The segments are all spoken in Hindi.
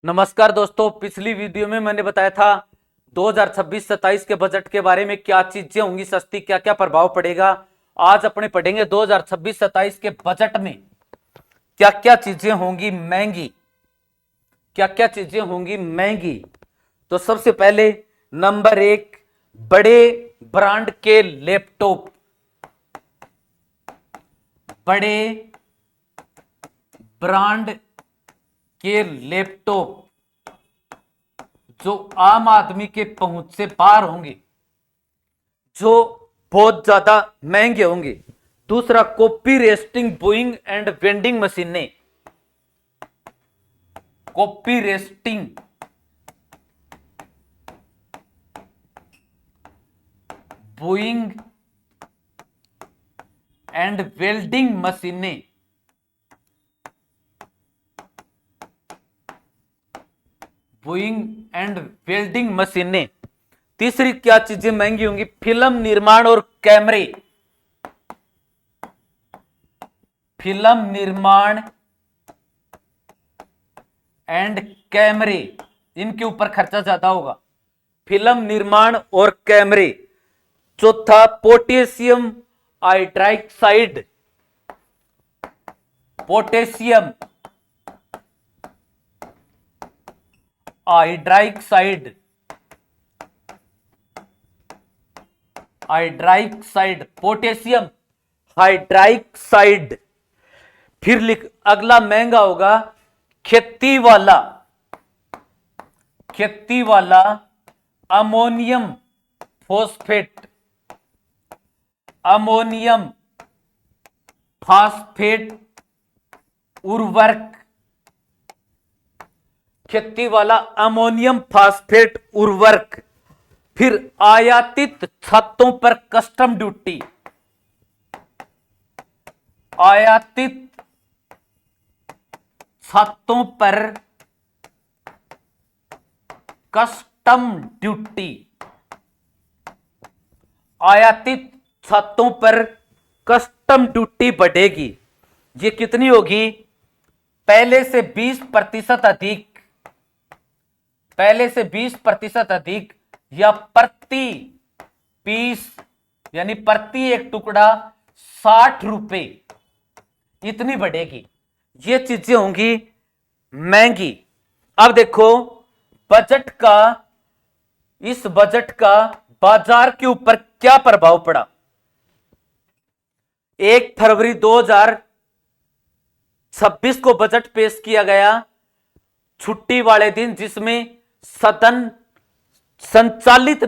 नमस्कार दोस्तों, पिछली वीडियो में मैंने बताया था 2026-27 के बजट के बारे में क्या चीजें होंगी सस्ती, क्या क्या प्रभाव पड़ेगा। आज अपने पढ़ेंगे 2026-27 के बजट में क्या क्या चीजें होंगी महंगी, क्या क्या चीजें होंगी महंगी। तो सबसे पहले नंबर 1, बड़े ब्रांड के लैपटॉप, बड़े ब्रांड के लैपटॉप जो आम आदमी के पहुंच से बाहर होंगे, जो बहुत ज्यादा महंगे होंगे। दूसरा, coffee roasting boring and vending मशीनें, coffee roasting boring and welding मशीनें, बोइंग एंड वेल्डिंग मशीनें। तीसरी क्या चीजें महंगी होंगी? फिल्म निर्माण और कैमरे, फिल्म निर्माण एंड कैमरे, इनके ऊपर खर्चा ज्यादा होगा, फिल्म निर्माण और कैमरे। चौथा, potassium hydroxide, potassium hydroxide, hydroxide, potassium hydroxide. फिर लिख, अगला महंगा होगा खेती वाला, खेती वाला अमोनियम फॉस्फेट, अमोनियम फॉस्फेट उर्वरक, खेती वाला अमोनियम फॉस्फेट उर्वरक। फिर आयातित छतों पर कस्टम ड्यूटी, आयातित छतों पर कस्टम ड्यूटी, आयातित छतों पर कस्टम ड्यूटी बढ़ेगी। ये कितनी होगी? पहले से 20% अधिक, पहले से 20% अधिक, या प्रति पीस यानी प्रति एक टुकड़ा 60 रुपए, इतनी बढ़ेगी। ये चीजें होंगी महंगी। अब देखो बजट का, इस बजट का बाजार के ऊपर क्या प्रभाव पड़ा। 1 फरवरी 2026 को बजट पेश किया गया, छुट्टी वाले दिन, जिसमें सदन संचालित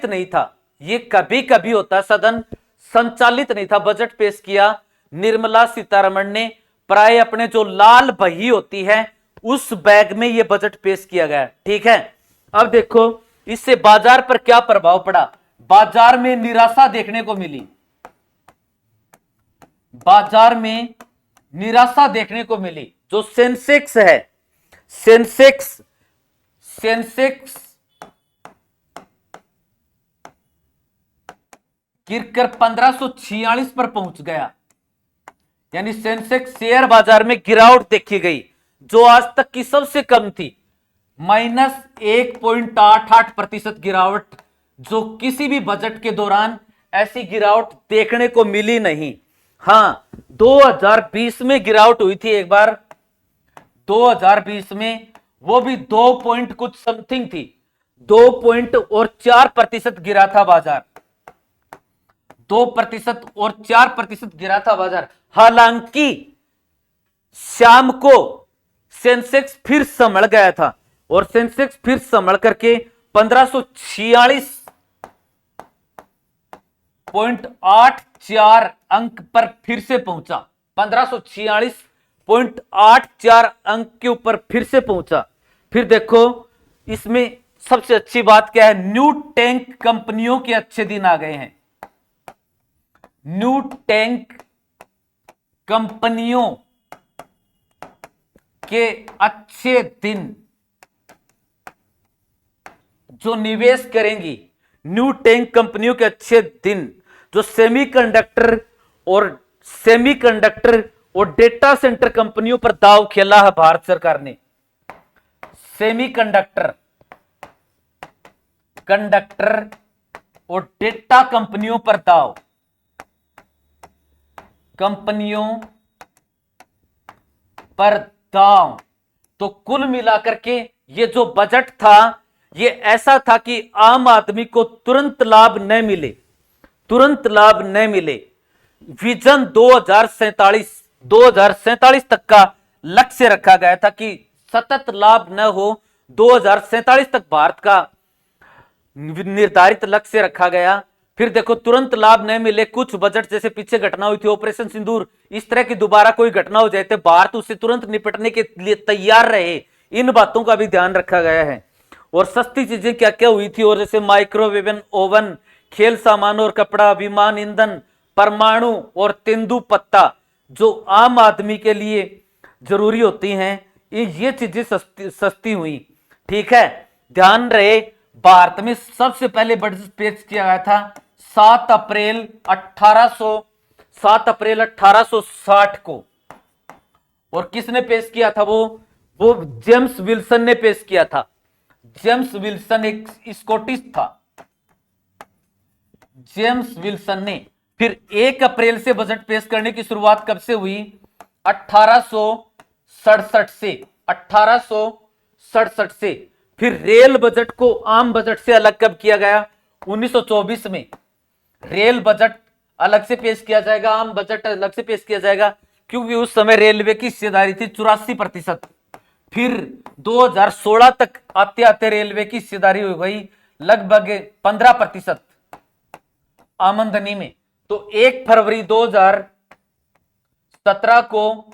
नहीं था। ये कभी कभी होता, सदन संचालित नहीं था। बजट पेश किया निर्मला सीतारमण ने, प्राय अपने जो लाल बही होती है उस बैग में ये बजट पेश किया गया, ठीक है। अब देखो इससे बाजार पर क्या प्रभाव पड़ा। बाजार में निराशा देखने को मिली, बाजार में निराशा देखने को मिली। जो सेंसेक्स है, सेंसेक्स गिरकर 1546 पर पहुंच गया, यानी सेंसेक्स शेयर बाजार में गिरावट देखी गई, जो आज तक की सबसे कम थी। -1.88% गिरावट, जो किसी भी बजट के दौरान ऐसी गिरावट देखने को मिली नहीं। हां, 2020 में गिरावट हुई थी एक बार, 2020 में, वो भी 2 पॉइंट कुछ समथिंग थी, 2.4% गिरा था बाजार, 2% और 4% गिरा था बाजार। हालांकि शाम को सेंसेक्स फिर संभल गया था, और सेंसेक्स फिर संभल करके 1546.84 अंक पर फिर से पहुंचा, 1546.84 अंक के ऊपर फिर से पहुंचा। फिर देखो इसमें सबसे अच्छी बात क्या है, न्यू टैंक कंपनियों के अच्छे दिन आ गए हैं, न्यू टैंक कंपनियों के अच्छे दिन, जो निवेश करेंगी, न्यू टैंक कंपनियों के अच्छे दिन, जो सेमीकंडक्टर और डेटा सेंटर कंपनियों पर दांव खेला है भारत सरकार ने, सेमीकंडक्टर, कंडक्टर और डेटा कंपनियों पर दाव, कंपनियों पर दाव। तो कुल मिलाकर के ये जो बजट था ये ऐसा था कि आम आदमी को तुरंत लाभ न मिले, तुरंत लाभ न मिले। विजन 2047 तक का लक्ष्य रखा गया था कि सतत लाभ न हो, 2047 तक भारत का निर्धारित लक्ष्य रखा गया। फिर देखो तुरंत लाभ नहीं मिले, कुछ बजट जैसे पीछे घटना हुई थी ऑपरेशन सिंदूर, इस तरह की दोबारा कोई घटना हो जाए तो भारत उससे तुरंत निपटने के लिए तैयार रहे, इन बातों का भी ध्यान रखा गया है। और सस्ती चीजें क्या क्या हुई थी, और जैसे माइक्रोवेव ओवन, खेल सामान और कपड़ा, विमान ईंधन, परमाणु और तेंदुपत्ता जो आम आदमी के लिए जरूरी होती हैं, ये चीजें सस्ती हुई। ठीक है, ध्यान रहे भारत में सबसे पहले बजट पेश किया गया था 7 अप्रैल 1860 को। और किसने पेश किया था? वो जेम्स विल्सन ने पेश किया था। जेम्स विल्सन एक स्कॉटिश था, जेम्स विल्सन ने। फिर 1 अप्रैल से बजट पेश करने की शुरुआत कब से हुई? 1867 से, 1867 से। फिर रेल बजट को आम बजट से अलग कब किया गया? 1924 में। रेल बजट अलग से पेश किया जाएगा, आम बजट अलग से पेश किया जाएगा, क्योंकि उस समय रेलवे की हिस्सेदारी थी 84%। फिर 2016 तक आते आते रेलवे की हिस्सेदारी हो गई लगभग 15% आमदनी में। तो 1 फरवरी 2017 को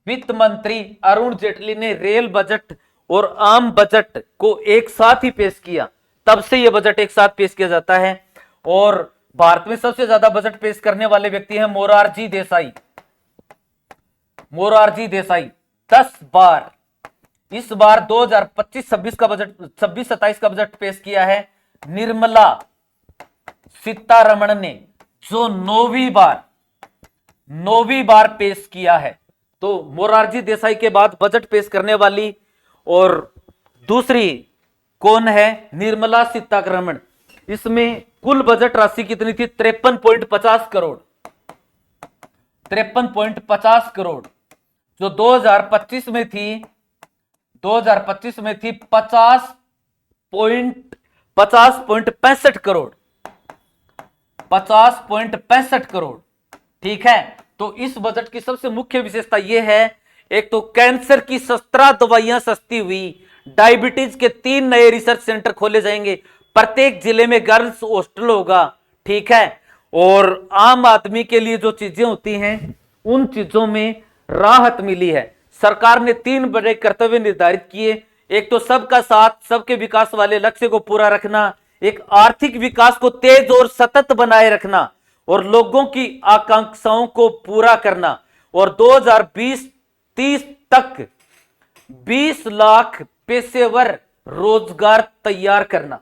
वित्त मंत्री अरुण जेटली ने रेल बजट और आम बजट को एक साथ ही पेश किया, तब से यह बजट एक साथ पेश किया जाता है। और भारत में सबसे ज्यादा बजट पेश करने वाले व्यक्ति हैं मोरारजी देसाई। मोरारजी देसाई 10 बार, इस बार 2025-26 का बजट, 26-27 का बजट पेश किया है निर्मला सीतारमण ने, जो 9वीं बार पेश किया है। तो मोरारजी देसाई के बाद बजट पेश करने वाली और दूसरी कौन है? निर्मला सीतारमण। इसमें कुल बजट राशि कितनी थी? 53.50 करोड़, 53.50 करोड़, जो 2025 में थी 50.65 करोड़, 50.65 करोड़। ठीक है, तो इस बजट की सबसे मुख्य विशेषता यह है, एक तो कैंसर की 17 दवाइयां सस्ती हुई, डायबिटीज के 3 नए रिसर्च सेंटर खोले जाएंगे, प्रत्येक जिले में गर्ल्स हॉस्टल होगा। ठीक है, और आम आदमी के लिए जो चीजें होती हैं उन चीजों में राहत मिली है। सरकार ने 3 बड़े कर्तव्य निर्धारित किए, एक तो सबका साथ, सबके विकास वाले लक्ष्य को पूरा रखना, एक आर्थिक विकास को तेज और सतत बनाए रखना, और लोगों की आकांक्षाओं को पूरा करना, और 2020-30 तक 20 लाख पेशेवर रोजगार तैयार करना।